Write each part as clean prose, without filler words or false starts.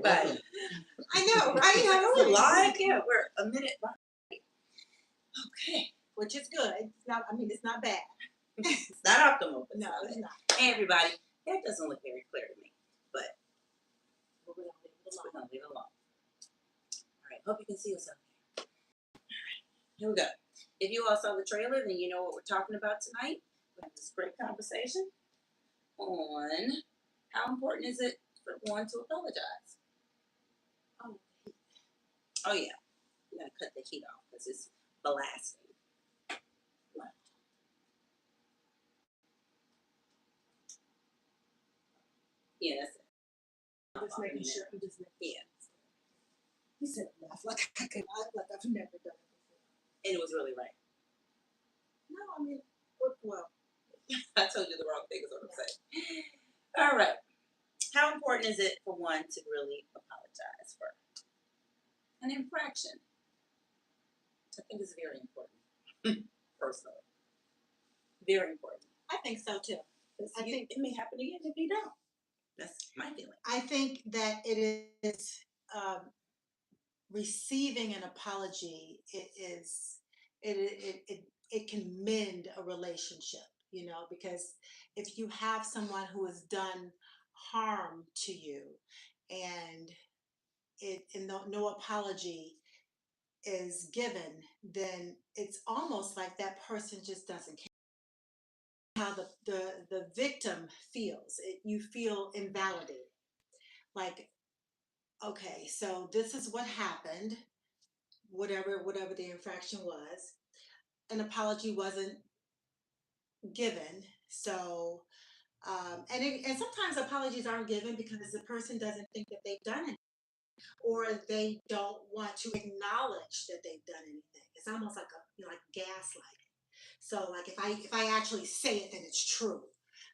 everybody. I know, right? Like, are we live? Yeah, we're a minute behind. Okay. Which is good. It's not. I mean, it's not bad. It's not optimal. But No, it's not. Hey, everybody. That doesn't look very clear to me, but We're gonna leave it we're alone. going to leave it alone. All right. Hope you can see us out there. All right. Here we go. If you all saw the trailer, then you know what we're talking about tonight. We have this great conversation on how important is it for one to apologize. Oh yeah, you gotta cut the heat off because it's blasting. Yeah, that's it. I'm just making sure. I'm just making Yeah. sure. He said laugh like I could. Like I've never done it before. And it was really right. No, I mean, well. I told you the wrong thing is what I'm saying. All right. How important is it for one to really apologize for an infraction? I think it's very important. Personally. Very important. I think so too. I think it may happen again if you don't. That's my feeling. I think that it is receiving an apology. It can mend a relationship, you know, because if you have someone who has done harm to you, and no apology is given, then it's almost like that person just doesn't care how the victim feels. You feel invalidated. Like, okay, so this is what happened, whatever the infraction was. An apology wasn't given, so and sometimes apologies aren't given because the person doesn't think that they've done it, or they don't want to acknowledge that they've done anything. It's almost like like gaslighting. So like if I actually say it, then it's true.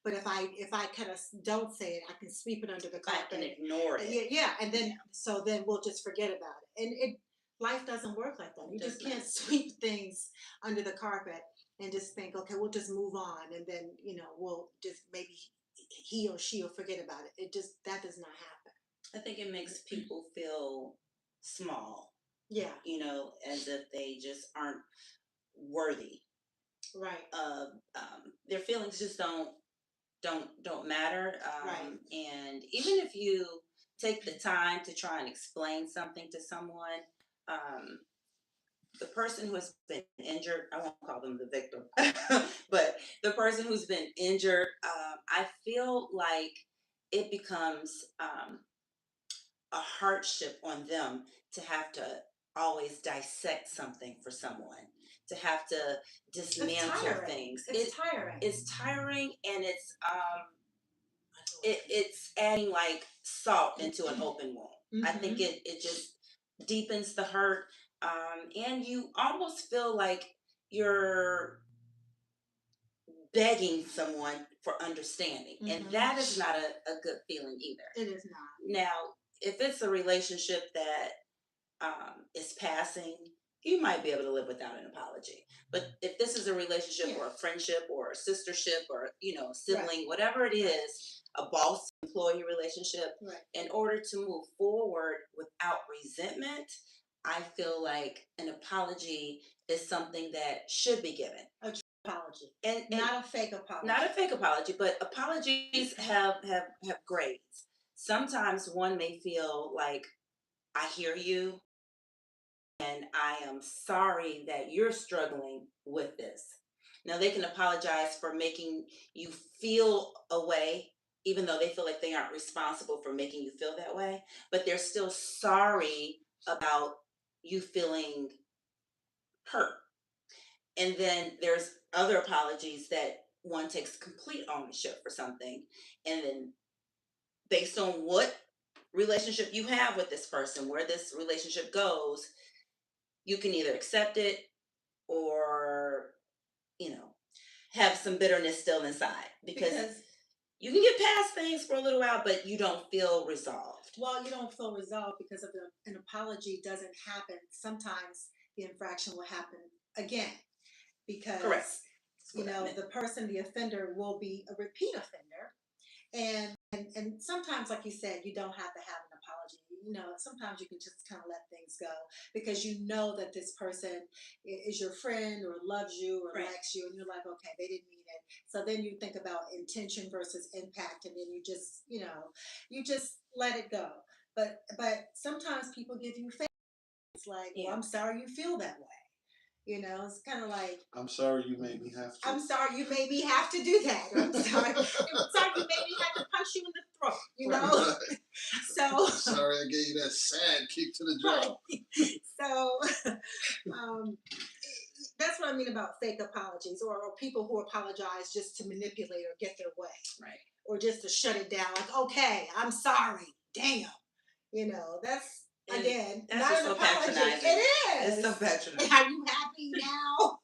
But if I kind of don't say it, I can sweep it under the carpet and ignore it. Yeah, and then so then we'll just forget about it. And life doesn't work like that. You just can't sweep things under the carpet and just think, okay, we'll just move on, and then we'll just maybe he or she will forget about it. That does not happen. I think it makes people feel small. Yeah. As if they just aren't worthy. Right. Their feelings just don't matter. Right. And even if you take the time to try and explain something to someone, the person who has been injured, I won't call them the victim, but the person who's been injured, I feel like it becomes a hardship on them to have to always dissect something for someone, to have to dismantle things. It's tiring. It's tiring, and it's adding like salt into an open wound. Mm-hmm. I think it just deepens the hurt, and you almost feel like you're begging someone for understanding, mm-hmm. and that is not a good feeling either. It is not. Now, if it's a relationship that is passing, you might be able to live without an apology. But if this is a relationship or a friendship or a sistership or sibling, right. whatever it is, a boss employee relationship, right. in order to move forward without resentment, I feel like an apology is something that should be given. A true apology, and not a fake apology. Not a fake apology, but apologies have grades. Sometimes one may feel like, I hear you, and I am sorry that you're struggling with this. Now, they can apologize for making you feel a way, even though they feel like they aren't responsible for making you feel that way, but they're still sorry about you feeling hurt. And then there's other apologies that one takes complete ownership for something, and then based on what relationship you have with this person, where this relationship goes, you can either accept it or, have some bitterness still inside, because you can get past things for a little while, but you don't feel resolved. Well, you don't feel resolved because if an apology doesn't happen, sometimes the infraction will happen again, because correct. The person, the offender, will be a repeat offender, and sometimes, like you said, you don't have to have an apology. sometimes you can just kind of let things go because you know that this person is your friend or loves you or Right. likes you, and you're like, okay, they didn't mean it. So then you think about intention versus impact, and then you just let it go. But sometimes people give you favors, like, well, Yeah. I'm sorry you feel that way. It's kind of like, I'm sorry you made me have to. I'm sorry you made me have to do that. Or I'm sorry you made me have to punch you in the throat. Right. So I'm sorry I gave you that sad kick to the right. jaw. So um, that's what I mean about fake apologies, or people who apologize just to manipulate or get their way, Right. or just to shut it down. Like, okay, I'm sorry. Damn. That's And again that's not just an so apology. patronizing. It's It so is. patronizing. Are you happy now?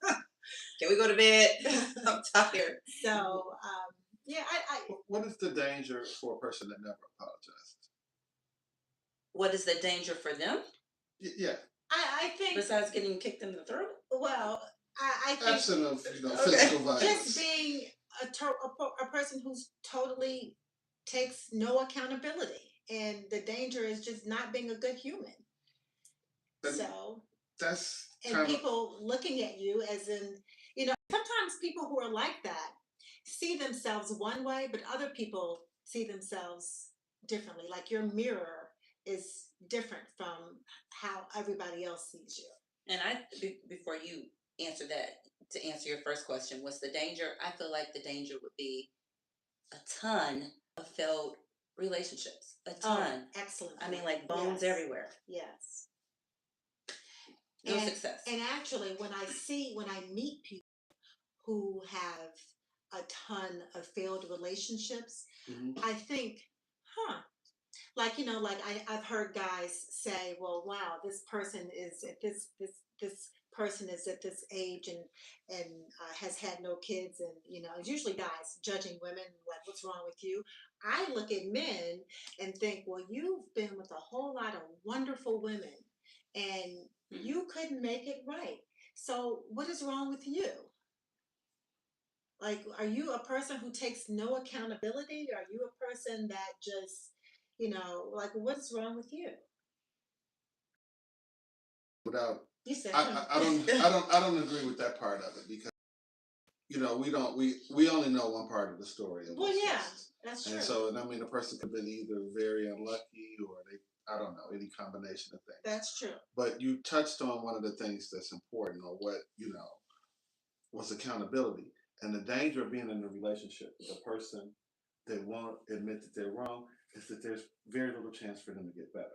Can we go to bed? I'm tired. So yeah, I What is the danger for a person that never apologizes? What is the danger for them Yeah, I think, besides getting kicked in the throat? well, I think absent of Okay. physical just violence. being a person who's totally takes no accountability, and the danger is just not being a good human. And So, that's and kind of people looking at you as in, sometimes people who are like that see themselves one way, but other people see themselves differently. Like your mirror is different from how everybody else sees you. And before you answer that, to answer your first question, what's the danger? I feel like the danger would be a ton of failed relationships. A Oh, ton. excellent I mean, point. like bones Yes, everywhere. yes. No And success. actually, when I meet people who have a ton of failed relationships, mhm. I think, huh, like like I've heard guys say, well, wow, this person is at this person is at this age, and has had no kids, and it's usually guys judging women, like, what's wrong with you? I look at men and think, well, you've been with a whole lot of wonderful women, and Mhm. you couldn't make it right. So what is wrong with you? Like, are you a person who takes no accountability? Are you a person that just, like, what's wrong with you? Without, You said, I don't agree with that part of it because we only know one part of the story in well, most yeah, cases, that's and true. so and I mean a person could have been either very unlucky or I don't know, any combination of things. That's true. But you touched on one of the things that's important, or what was accountability, and the danger of being in a relationship with a person that won't admit that they're wrong is that there's very little chance for them to get better.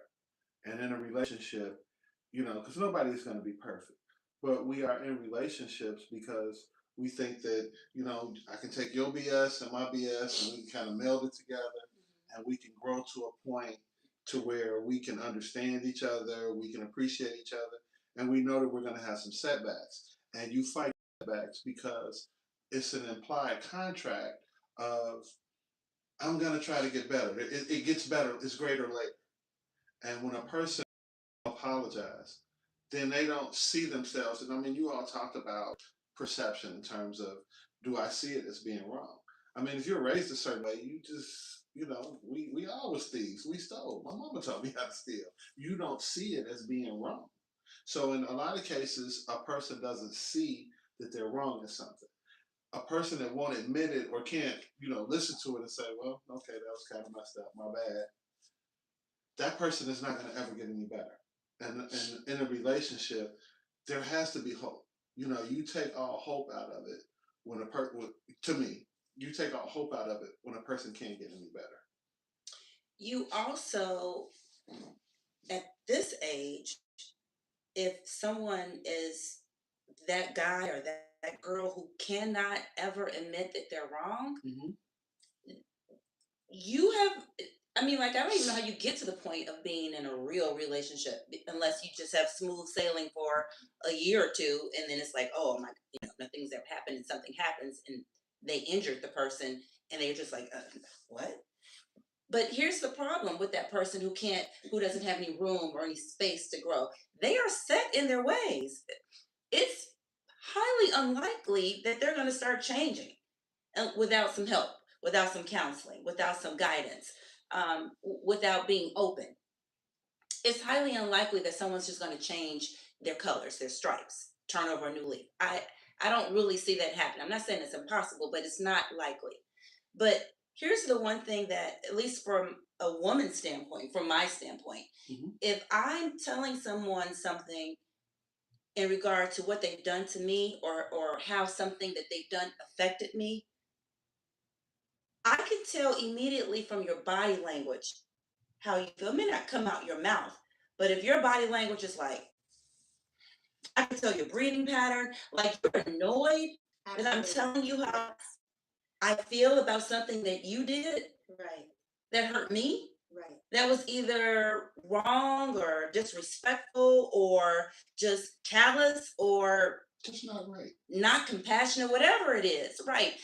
And in a relationship, because nobody's going to be perfect, but we are in relationships because we think that, I can take your BS and my BS and we can kind of meld it together and we can grow to a point to where we can understand each other, we can appreciate each other, and we know that we're going to have some setbacks. And you fight setbacks because it's an implied contract of, I'm going to try to get better. It gets better, it's greater later. And when a person apologize, then they don't see themselves. And I mean, you all talked about perception in terms of, do I see it as being wrong? I mean, if you're raised a certain way, you just, we all was thieves. We stole. My mama taught me how to steal. You don't see it as being wrong. So in a lot of cases, a person doesn't see that they're wrong in something. A person that won't admit it or can't, listen to it and say, well, okay, that was kind of messed up, my bad. That person is not going to ever get any better. And in a relationship, there has to be hope. You take all hope out of it when a person, to me, you take all hope out of it when a person can't get any better. You also, at this age, if someone is that guy or that girl who cannot ever admit that they're wrong, Hmm. you have, I mean, like, I don't even know how you get to the point of being in a real relationship unless you just have smooth sailing for a year or two, and then it's like, oh my, nothing's ever happened, and something happens, and they injured the person, and they're just like, what? But here's the problem with that person who doesn't have any room or any space to grow. They are set in their ways. It's highly unlikely that they're going to start changing without some help, without some counseling, without some guidance, without being open. it's highly unlikely that someone's just going to change their colors, their stripes, turn over a new leaf. I don't really see that happen. I'm not saying it's impossible, but it's not likely. But here's the one thing that, at least from a woman's standpoint, from my standpoint, Hmm. if I'm telling someone something in regard to what they've done to me, or how something that they've done affected me, I can tell immediately from your body language how you feel. It may not come out your mouth, but if your body language is like, I can tell your breathing pattern, like you're annoyed that I'm Absolutely. telling you how Yes. I feel about something that you did Right. that hurt me, Right. that was either wrong or disrespectful or just callous or Just not right. not compassionate, whatever it is, right?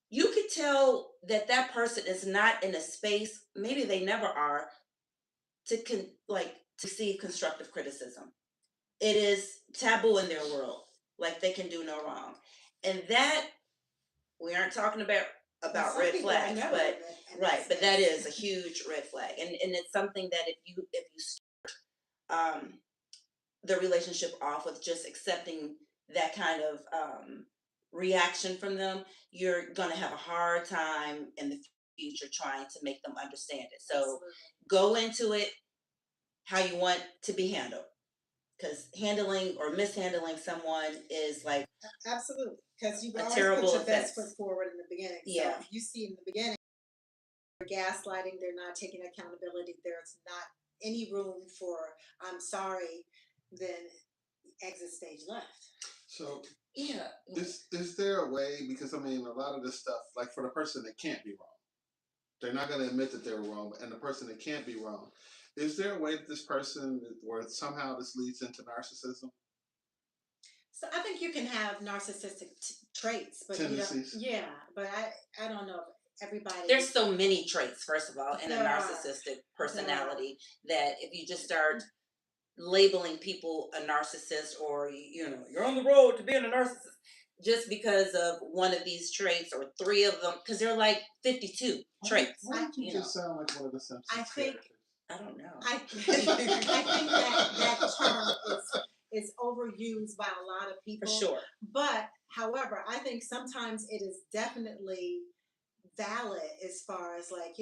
You could tell that that person is not in a space, maybe they never are, like to see constructive criticism. It is taboo in their world. Like they can do no wrong. And that, we aren't talking about Well, some red people I flags, know but in right, that but that space. is a huge red flag. And it's something that um the relationship off with just accepting that kind of reaction from them, you're going to have a hard time in the future trying to make them understand it. So Absolutely. go into it how you want to be handled, because handling or mishandling someone is like Absolutely. Because you a always put terrible your best offense. foot forward in the beginning. So Yeah. if you see in the beginning they're gaslighting, they're not taking accountability, there's not any room for I'm sorry, then exit stage left. So Yeah. is there a way? Because I mean, a lot of this stuff, like for the person that can't be wrong, they're not going to admit that they were wrong, and the person that can't be wrong, is there a way that this person, or somehow this leads into narcissism So I think you can have narcissistic traits, but you don't. tendencies? Yeah, but I don't know if There's everybody. so many traits, first of all, in a There are. narcissistic There are. personality, that if you just start labeling people a narcissist, or you're on the road to being a narcissist just because of one of these traits or three of them, because they're like 52 traits, Why I don't you you know just sound like one of the I Simpsons think characters? I don't know. I I think that term is overused by a lot of For people. sure. But however, I think sometimes it is definitely valid as far as like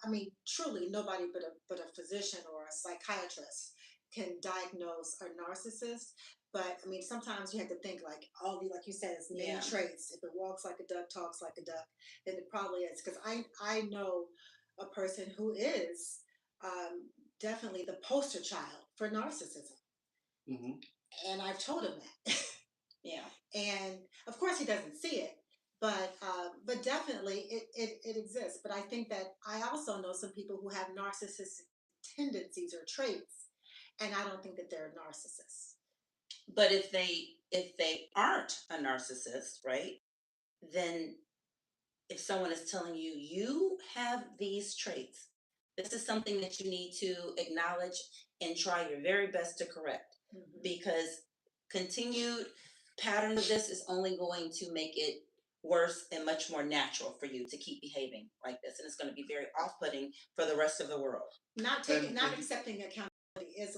I mean, truly nobody but a physician or a psychiatrist can diagnose a narcissist. But I mean, sometimes you have to think like all the like you said, it's many Yeah. traits. If it walks like a duck, talks like a duck, then it probably is. Because I know a person who is definitely the poster child for narcissism, Hmm. and I've told him that. Yeah. And of course he doesn't see it, but definitely it exists. But I think that I also know some people who have narcissistic tendencies or traits, and I don't think that they're narcissists. But if they aren't a narcissist, right, then if someone is telling you you have these traits, this is something that you need to acknowledge and try your very best to correct, Hmm. because continued pattern of this is only going to make it worse and much more natural for you to keep behaving like this, and it's going to be very off-putting for the rest of the world. Not accepting accountability is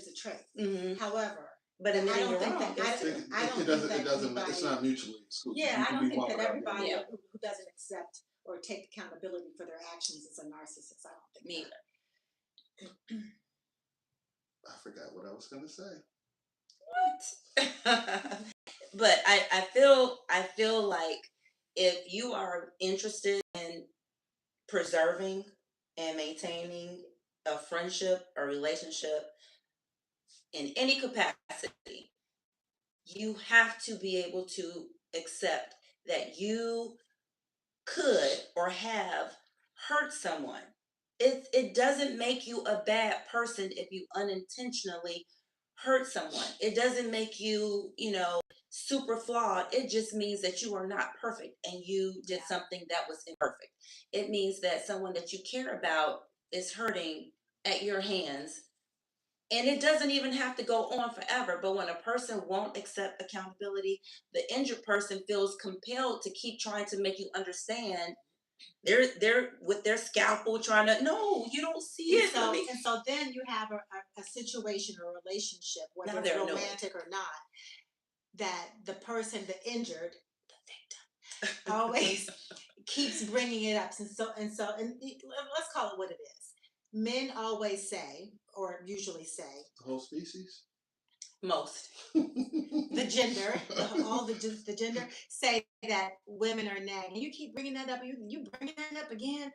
a trait. Hmm. However, But that I admitting don't you're think wrong that is too. I don't It think doesn't. It that doesn't. It's anybody. not mutually exclusive. Yeah, You I can don't be think one that without the other. everybody Yeah. who doesn't accept or take accountability for their actions is a narcissist. I don't think Me that. I forgot what I was going to say. either. But I feel like if you are interested in preserving and maintaining a friendship or relationship in any capacity, you have to be able to accept that you could or have hurt someone. It doesn't make you a bad person if you unintentionally hurt someone. It doesn't make you, super flawed. It just means that you are not perfect and you did Yeah. something that was imperfect. It means that someone that you care about is hurting at your hands. And it doesn't even have to go on forever. But when a person won't accept accountability, the injured person feels compelled to keep trying to make you understand They're with their scalpel trying to, no, you don't see And it. Let so me. and so then you have a situation or a relationship, whether Now it's they're annoyed. romantic or not, that the person, the injured, the victim, always keeps bringing it up. Let's call it what it is. Men always say, or usually say, The whole species. Most. the gender, the gender say that women are nagging. You keep bringing that up. You bringing that up again,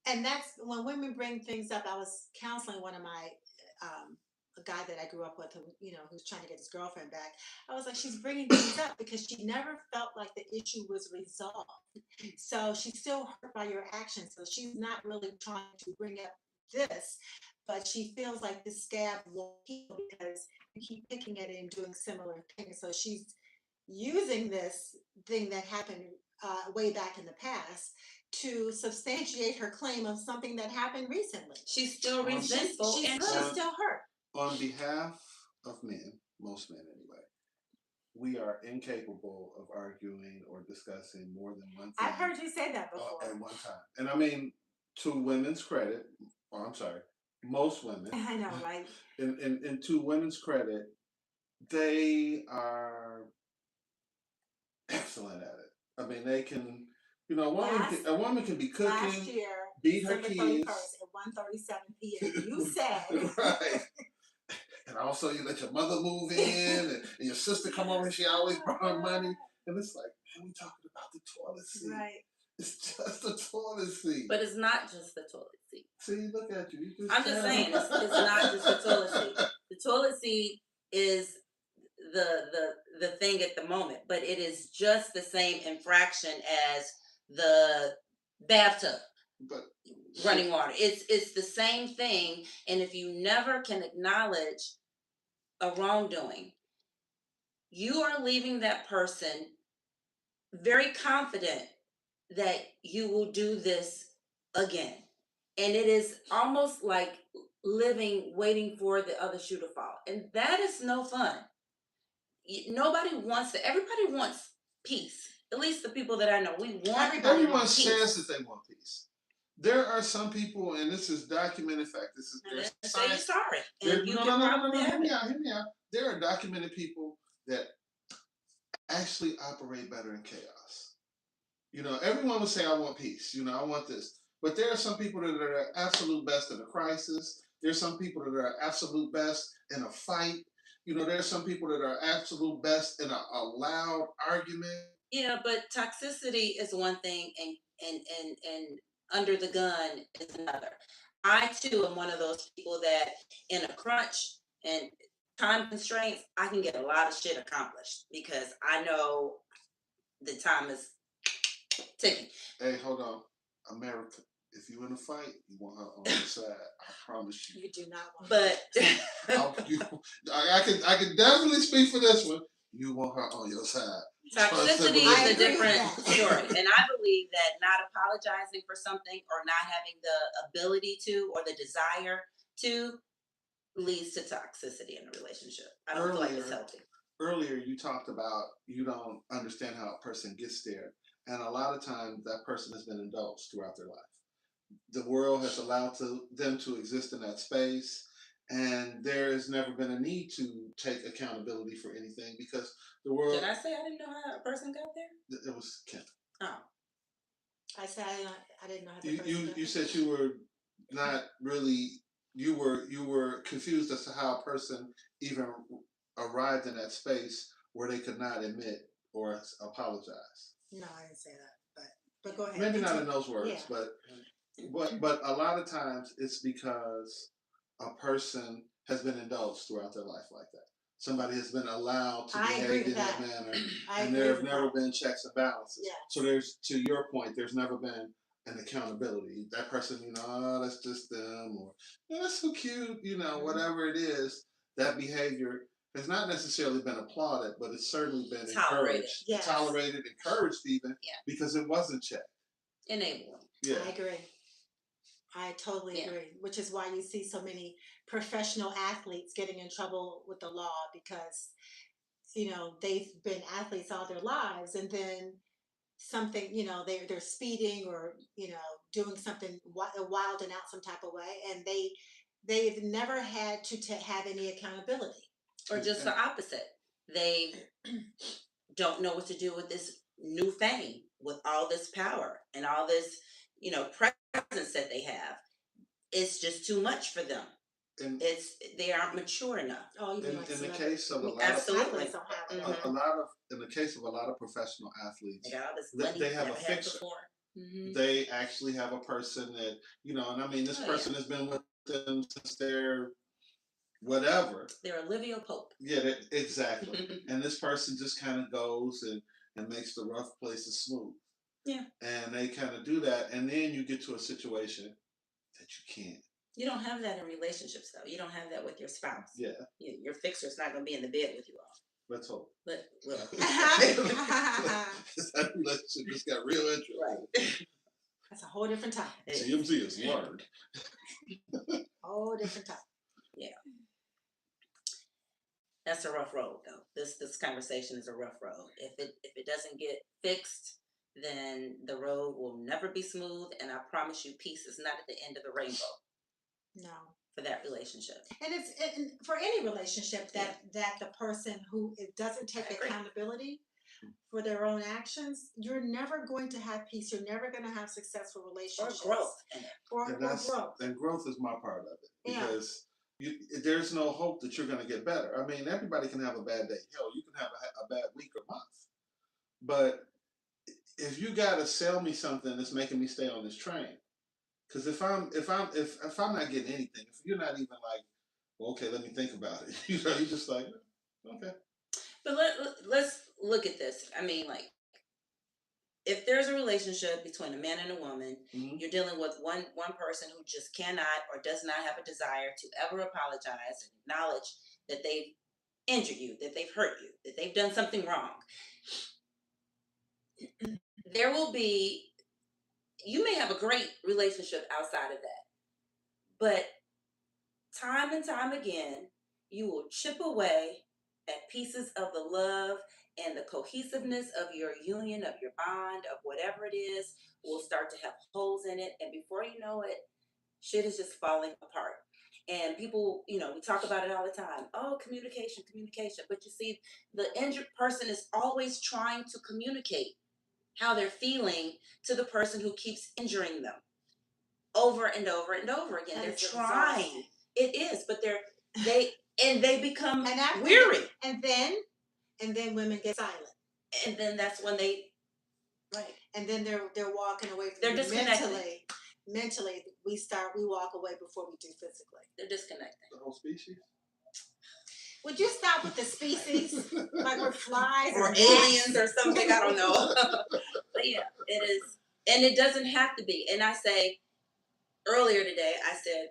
and that's when women bring things up. I was counseling one of my a guy that I grew up with, who who's trying to get his girlfriend back. I was like, she's bringing things up because she never felt like the issue was resolved. So she's still hurt by your actions. So she's not really trying to bring up this, but she feels like this scab won't heal because you keep picking at it and doing similar things. So she's using this thing that happened way back in the past to substantiate her claim of something that happened recently. She's still Um, resentful and She's hurt. still hurt. on behalf of men, most men anyway, we are incapable of arguing or discussing more than one thing I've heard you say that before. at one time. And I mean, to women's credit, or I'm sorry, most women, I know, right? and to women's credit, they are excellent at it. I mean, they can, Last a woman can be last cooking, year, beat her December kids. 31st at 1:37 p.m. You said Right. And also, you let your mother move in, and your sister come over, and she always brought her money. And it's like, man, we talking about the toilet seat. right. It's just a toilet seat. But it's not just the toilet seat. See, look at you. You I'm just saying, it's not just the toilet seat. The toilet seat is the thing at the moment, but it is just the same infraction as the bathtub But running water. It's the same thing, and if you never can acknowledge a wrongdoing, you are leaving that person very confident that you will do this again. And it is almost like living waiting for the other shoe to fall. And that is no fun. Nobody wants to, everybody wants peace. At least the people that I know, we want everyone peace. says that they want peace. There are some people, and this is documented fact. This is And there's then say you're science. sorry. There, And you no, can no, no, no, probably no, no. have it. Hear me out. There are documented people that actually operate better in chaos. Everyone would say, I want peace. I want this. But there are some people that are the absolute best in a crisis. There's some people that are absolute best in a fight. There's some people that are absolute best in a loud argument. Yeah, but toxicity is one thing, and under the gun is another. I too am one of those people that in a crunch and time constraints, I can get a lot of shit accomplished because I know the time is ticking. Hey, hold on. America, if you in a fight, you want her on your side. I promise you. You do not want But I can definitely speak for this one. You want her on your side. toxicity I is a agree with different that. story. And I believe that not apologizing for something or not having the ability to or the desire to leads to toxicity in a relationship. I don't feel like it's healthy. Earlier, you talked about you don't understand how a person gets there. And a lot of times that person has been indulged throughout their life. The world has allowed them to exist in that space. And there has never been a need to take accountability for anything because the world. Did I say I didn't know how a person got there? It was Kim. Oh. I said I didn't know how the person You got you there. said you were not really you were confused as to how a person even arrived in that space where they could not admit or apologize. No, I didn't say that. But go ahead. Maybe not in those words, Yeah. but a lot of times it's because a person has been indulged throughout their life like that. Somebody has been allowed to I agree behave with in that that. manner, I and agree there have with never that. been checks and balances. Yes. So to your point, there's never been an accountability. That person, oh, that's just them, or that's so cute, whatever it is, that behavior has not necessarily been applauded, but it's certainly been Tolerated. encouraged, Yes. tolerated, encouraged even, Yeah. because it wasn't checked. Enabling. Yeah. I agree. I totally Yeah. agree, which is why you see so many professional athletes getting in trouble with the law because they've been athletes all their lives, and then something, they're speeding or, doing something wild and out some type of way, and they've never had to have any accountability. Or just the opposite. They don't know what to do with this new fame, with all this power and all this, presence that they have. It's just too much for them. And They aren't mature enough. Oh, you mean in, like in the celebrities? case of a lot Absolutely. Athletes don't have of that. a lot of in the case of a lot of professional athletes, They got all this they, money they have a never had fixer. before. Hmm. They actually have a person that, and I mean, this Oh, yeah. person has been with them since they're whatever. They're Olivia Pope. Yeah, exactly. And this person just kind of goes and makes the rough places smooth. Yeah. And they kind of do that, and then you get to a situation that you can't. You don't have that in relationships, though. You don't have that with your spouse. Yeah. Your fixer's not going to be in the bed with you all. Let's hope. But well, That relationship just got real interesting. right. That's a whole different topic. TMZ is learned. Whole different topic. Yeah. That's a rough road, though. This conversation is a rough road. If it doesn't get fixed, then the road will never be smooth. And I promise you, peace is not at the end of the rainbow. No. For that relationship. And it's for any relationship that the person who doesn't take accountability for their own actions, you're never going to have peace. You're never going to have successful relationships Or growth. Or growth. And growth is my part of it, because there's no hope that you're going to get better. I mean, everybody can have a bad day. Hell, you can have a bad week or month. But if you got to sell me something that's making me stay on this train, because if I'm not getting anything, if you're not even like, well, okay, let me think about it. You're just like, okay. But let's look at this. I mean, like, if there's a relationship between a man and a woman, Mm-hmm. you're dealing with one person who just cannot or does not have a desire to ever apologize and acknowledge that they've injured you, that they've hurt you, that they've done something wrong. There will be, you may have a great relationship outside of that, but time and time again, you will chip away at pieces of the love and the cohesiveness of your union, of your bond, of whatever it is, will start to have holes in it. And before you know it, shit is just falling apart. And people, we talk about it all the time. Oh, communication. But you see, the injured person is always trying to communicate how they're feeling to the person who keeps injuring them over and over and over again. They're trying. Exhausting. It is, but they become weary. And then women get silent. And then that's when they, right. And then they're walking away from they're disconnected. Mentally, we walk away before we do physically. They're disconnected. The whole species. Would you stop with the species? Like we're flies or aliens or something? I don't know. But yeah, it is, and it doesn't have to be. And I say earlier today, I said,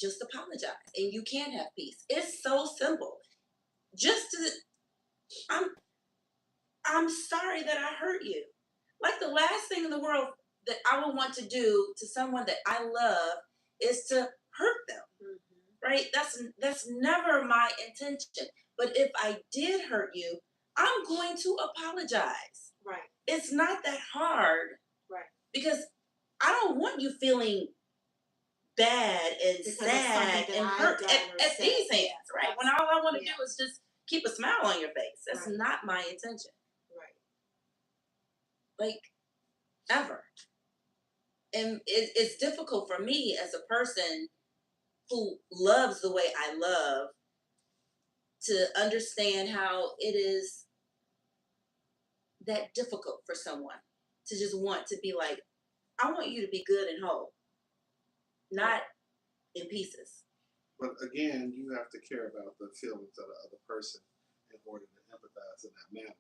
just apologize, and you can have peace. It's so simple. I'm sorry that I hurt you. Like, the last thing in the world that I would want to do to someone that I love is to hurt them. Mm-hmm. Right? That's never my intention. But if I did hurt you, I'm going to apologize. Right. It's not that hard. Right. Because I don't want you feeling bad and sad and hurt at these hands, right? When all I want to do is just keep a smile on your face. That's not my intention. Right. Like, ever. And it's difficult for me as a person who loves the way I love to understand how it is that difficult for someone to just want to be like, I want you to be good and whole, not in pieces. But again, you have to care about the feelings of the other person in order to empathize in that manner.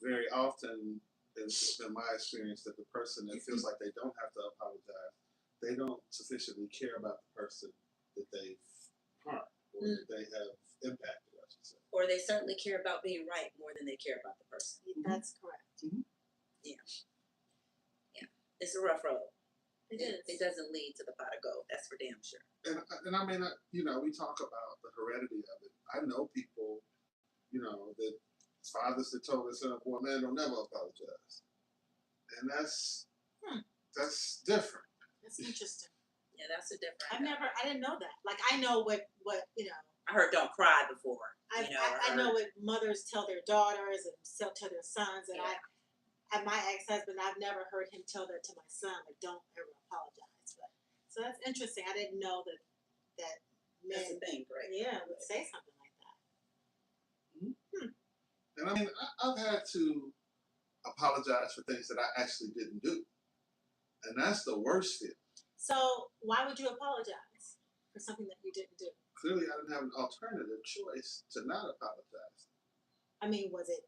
Very often, it's been my experience that the person that feels like they don't have to apologize, they don't sufficiently care about the person that they've harmed or that they have impacted, I should say. Or they certainly care about being right more than they care about the person. That's correct. Mm-hmm. Yeah. It's a rough road. It is. It doesn't lead to the pot of gold. That's for damn sure. And I mean, we talk about the heredity of it. I know people, that fathers that told their son, boy, man, don't never apologize. and that's Hmm. that's different. That's interesting. Yeah, that's a different. I didn't know that. Like, I know what I heard "Don't Cry" before. I know what mothers tell their daughters and tell their sons, and Yeah. and my ex-husband, I've never heard him tell that to my son, like, don't ever apologize. But so that's interesting. I didn't know that That's the men, thing, right? yeah, would say something like that. And I mean, I've had to apologize for things that I actually didn't do, and that's the worst feeling. So why would you apologize for something that you didn't do? Clearly, I didn't have an alternative choice to not apologize. I mean, was it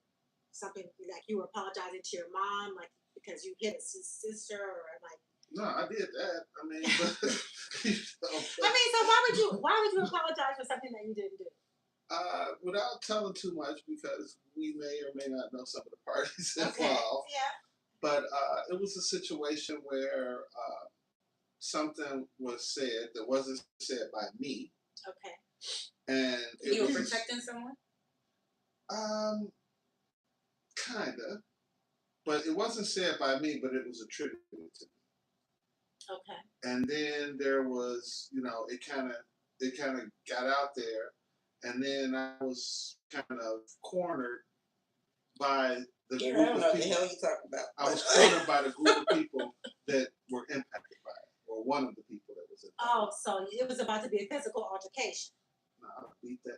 something like you were apologizing to your mom, like because you hit a sister, or like? No, I did that. I mean, but, you know, I mean, so why would you apologize for something that you didn't do? without telling too much, because we may or may not know some of the parties Okay. involved. Yeah. But it was a situation where something was said that wasn't said by me, Okay. and it You were was protecting someone. kinda, but it wasn't said by me, but it was attributed to me. Okay. And then there was, it kind of got out there, and then I was kind of cornered by the Yeah, I group don't know of what the people. hell you talking about. I was cornered by the group of people that were impacted by it, or one of the people that was impacted. Oh, so it was about to be a physical altercation. No, I don't beat that.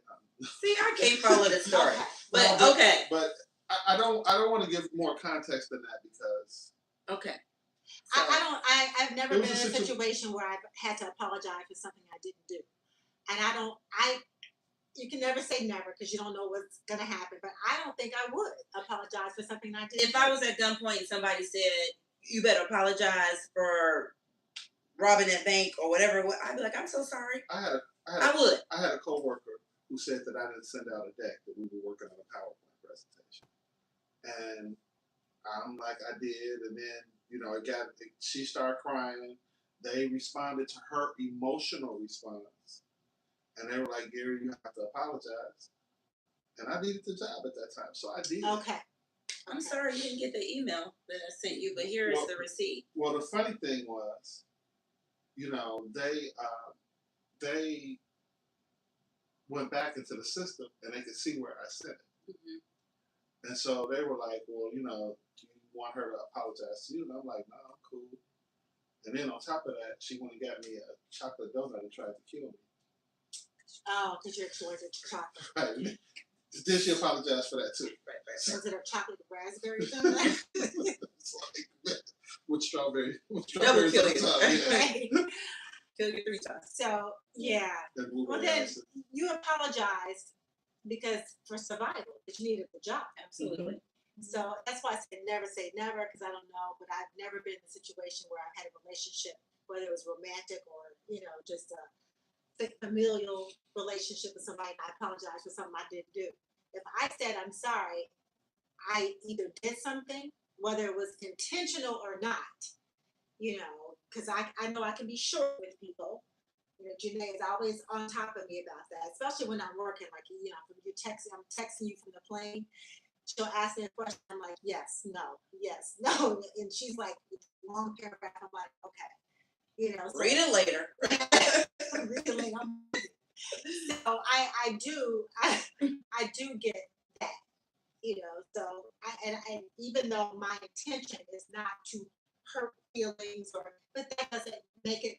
See, I can't follow the story. Okay. But No, okay. But I don't want to give more context than that, because Okay. So, I've never It been was in a a situation where I've had to apologize for something I didn't do. And you can never say never because you don't know what's going to happen, but I don't think I would apologize for something I didn't If do. I was at gunpoint and somebody said, "You better apologize for robbing that bank or whatever," I'd be like, "I'm so sorry." I would. had a coworker who said that I didn't send out a deck, that we were working on a PowerPoint presentation, and I'm like, I did, and then she started crying. They responded to her emotional response, and they were like, "Gary, you have to apologize." And I needed the job at that time, so I did. Okay. I'm sorry you didn't get the email that I sent you, but here is the receipt. Well, the funny thing was, they went back into the system and they could see where I sent it. Mm-hmm. And so they were like, "Well, do you want her to apologize to you?" And I'm like, "No, I'm cool." And then on top of that, she went and got me a chocolate donut and tried to kill me. Oh, because you're allergic to chocolate. Right. Then she apologized for that too. Right. Was it a chocolate raspberry donut? It's like, with strawberries Double kill on you. top. Yeah. Right. Kill you 3 times. So, yeah. And Well, blueberry then acid. you apologized because for survival, because you needed the job. Absolutely. So that's why I said never say never, because I don't know, but I've never been in a situation where I've had a relationship, whether it was romantic or, just a familial relationship with somebody, and I apologize for something I didn't do. If I said I'm sorry, I either did something, whether it was intentional or not, because I know I can be short with people. Janae is always on top of me about that, especially when I'm working. Like, I'm texting you from the plane. She'll ask me a question. I'm like, yes, no, yes, no. And she's like, long paragraph. I'm like, okay. So, Read it later. read it later. So I do get that, so and even though my intention is not to hurt feelings, but that doesn't make it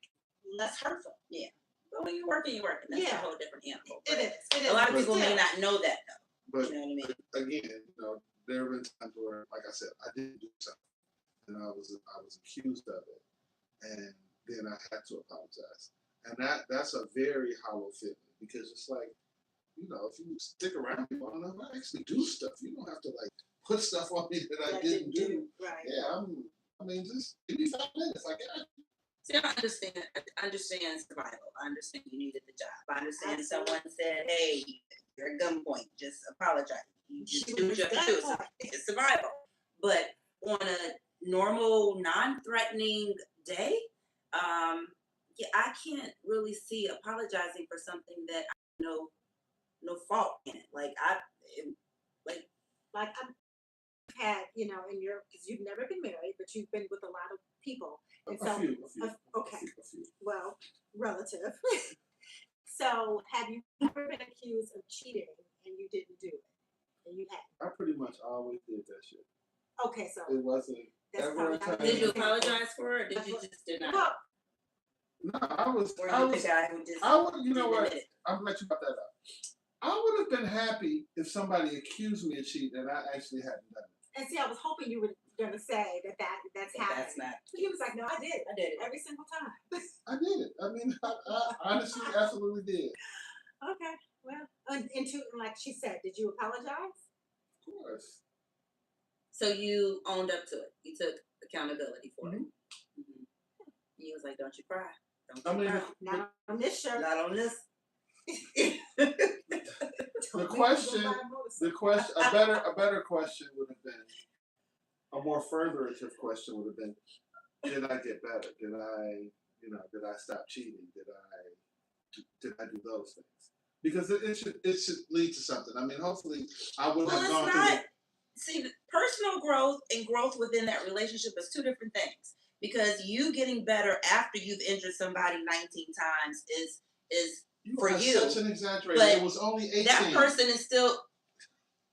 less hurtful. Yeah. But when you're working, That's Yeah. a whole different animal. It is. A lot of But people may still. not know that though. But You know what I mean? again, there have been times where, like I said, I didn't do something, and I was accused of it, and then I had to apologize, and that's a very hollow feeling, because it's like, if you stick around me long enough, I actually do stuff. You don't have to like put stuff on me that I didn't do. Right. Yeah, just give me 5 minutes. I got it. See, I understand survival. I understand you needed the job. I understand Absolutely. someone said, "Hey, you're at gunpoint. Just apologize. You just She do what was you have to do. gunpoint. It's survival." But on a normal, non-threatening day, yeah, I can't really see apologizing for something that I know no fault in it. Like Like had, you know, in your, because you've never been married, but you've been with a lot of people, and A so few, okay, a few. well, relative. So, have you ever been accused of cheating and you didn't do it, and you had? I pretty much always did that shit. Okay, so It wasn't that's ever probably a not time. Did you Okay. apologize for it, or did you just deny it? well, No, I was. Or I you was. the guy who just I would. You know didn't what? admit it? I'm gonna let you put that up. I would have been happy if somebody accused me of cheating and I actually hadn't done it. and see, I was hoping you were gonna say that's But happened. that's not. But he was like, no, I did it I did it. every single time. I did it. I mean, I honestly, absolutely did. Okay, well, and to, like she said, did you apologize? Of course. So you owned up to it. You took accountability for it. Mhm. Mhm. He was like, "Don't you cry. Don't I you mean, cry. Not on this shirt. Not on this." the question, a better question would have been, a more furtherative question would have been, did I get better? Did I stop cheating? Did I do those things? Because it should lead to something. I mean, hopefully, I would Well, have it's gone not. through. See, personal growth and growth within that relationship is two different things. Because you getting better after you've injured somebody 19 times is You for are you. such an exaggerator. But It was only 18. that person is still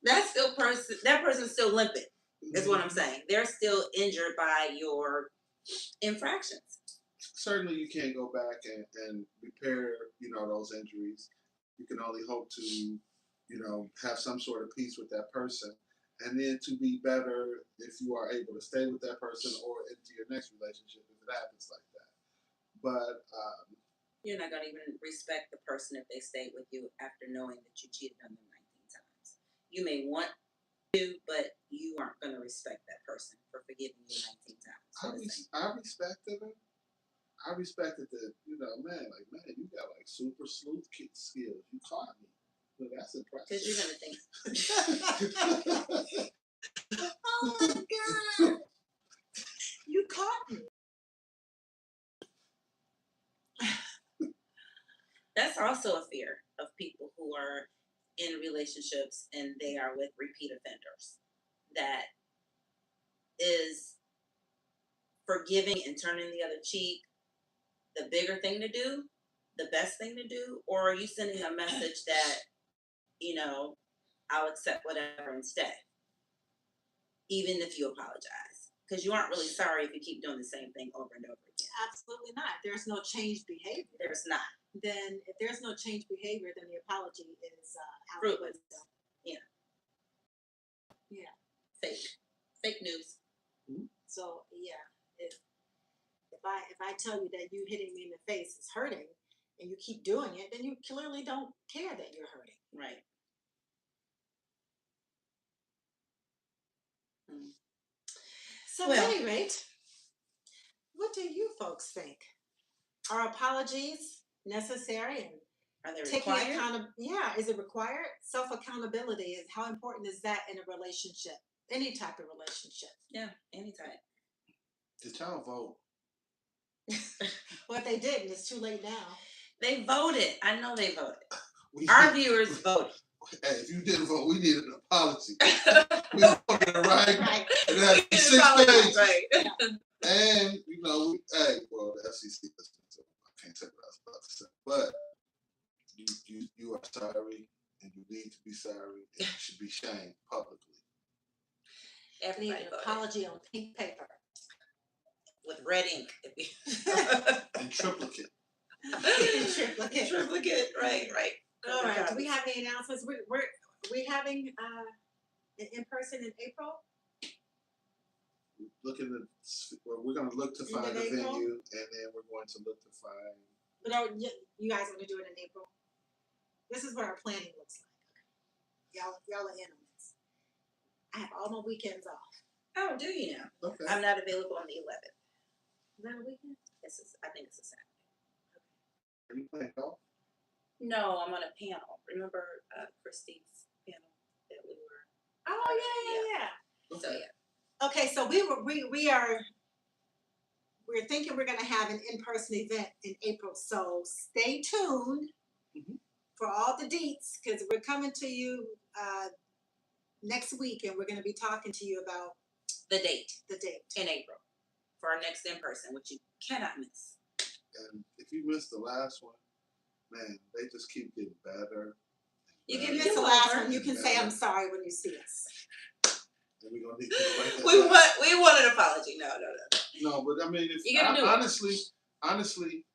that person's still limping. Is what I'm saying. They're still injured by your infractions. Certainly, you can't go back and repair, those injuries. You can only hope to, have some sort of peace with that person, and then to be better if you are able to stay with that person or into your next relationship if it happens like that. But You're not gonna even respect the person if they stayed with you after knowing that you cheated on them 19 times. You may want to, but you aren't gonna respect that person for forgiving you 19 times. I respected her. I respected that, man, you got like super sleuth skills. You caught me. Well, that's Because you're impressive. gonna think, Oh my god, you caught me. that's also a fear of people who are in relationships and they are with repeat offenders. That is forgiving and turning the other cheek the bigger thing to do, the best thing to do, or are you sending a message that, I'll accept whatever instead, even if you apologize? Because you aren't really sorry if you keep doing the same thing over and over again. Absolutely not. There's no changed behavior. There's not. Then, if there's no changed behavior, then the apology is out the Fruitless. window. Yeah. Yeah. Fake news. So yeah, if I tell you that you hitting me in the face is hurting, and you keep doing it, then you clearly don't care that you're hurting. Right. So Well- at any rate, what do you folks think? Are apologies necessary, and Are they taking required? yeah, is it required? Self accountability is how important is that in a relationship, any type of relationship? Yeah, anytime. Did y'all vote? Well, if they didn't, it's too late now. They voted. I know they voted. We- Our viewers voted. Hey, if you didn't vote, we need an apology. We voted right. Right. It had We 6 apologize, pages. right. And the FCC listened to I can't say what I was about to say, but you are sorry, and you need to be sorry, and you should be shamed publicly. Need Everybody an voted apology on pink paper. with red ink. And triplicate. Triplicate. Triplicate. Right. All right. Do we have any announcements? We're having an in-person in April. We're going to look to End find of a April? venue, and then we're going to look to find. But you guys want to do it in April? This is what our planning looks like. Y'all are in on this. I have all my weekends off. Oh, do you now? Okay. I'm not available on the 11th. Is that a weekend? I think it's a Saturday. Are you playing golf? No, I'm on a panel. Remember Christie's panel that we were? Oh yeah. So yeah. Okay, so we're thinking we're gonna have an in-person event in April. So stay tuned Mhm. for all the deets, because we're coming to you next week, and we're going to be talking to you about The date the date. in April for our next in person, which you cannot miss. And if you missed the last one, man, they just keep getting better. You If can you get missed the over. last one, you can say I'm sorry when you see us. And we're gonna need you to write that We down. want an apology. No. No, but I mean, if You gotta do it. honestly,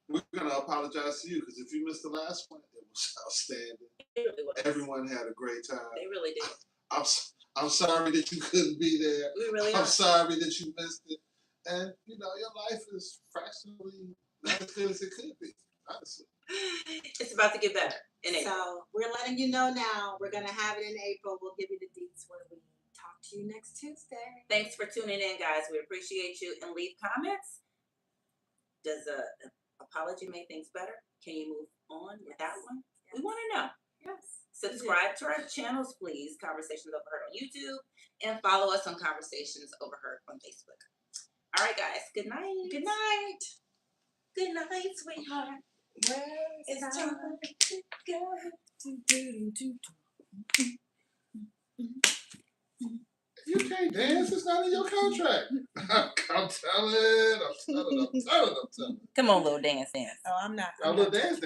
we're gonna apologize to you because if you missed the last one, it was outstanding. They really was. Everyone had a great time. They really did. I'm sorry that you couldn't be there. We really I'm are. sorry that you missed it. And you know, your life is fractionally not as good as it could be. Honestly. It's about to get better in April. So we're letting you know now. We're going to have it in April. We'll give you the deets when we talk to you next Tuesday. Thanks for tuning in, guys. We appreciate you, and leave comments. Does a apology make things better? Can you move on without one? Yes. We want to know. Yes. Subscribe to our channels, please. Conversations Overheard on YouTube, and follow us on Conversations Overheard on Facebook. All right, guys. Good night. Good night. Good night, sweetheart. It's time to go. You can't dance, it's not in your contract. I'm telling. Come on, little dance. Oh, I'm not. A little dance.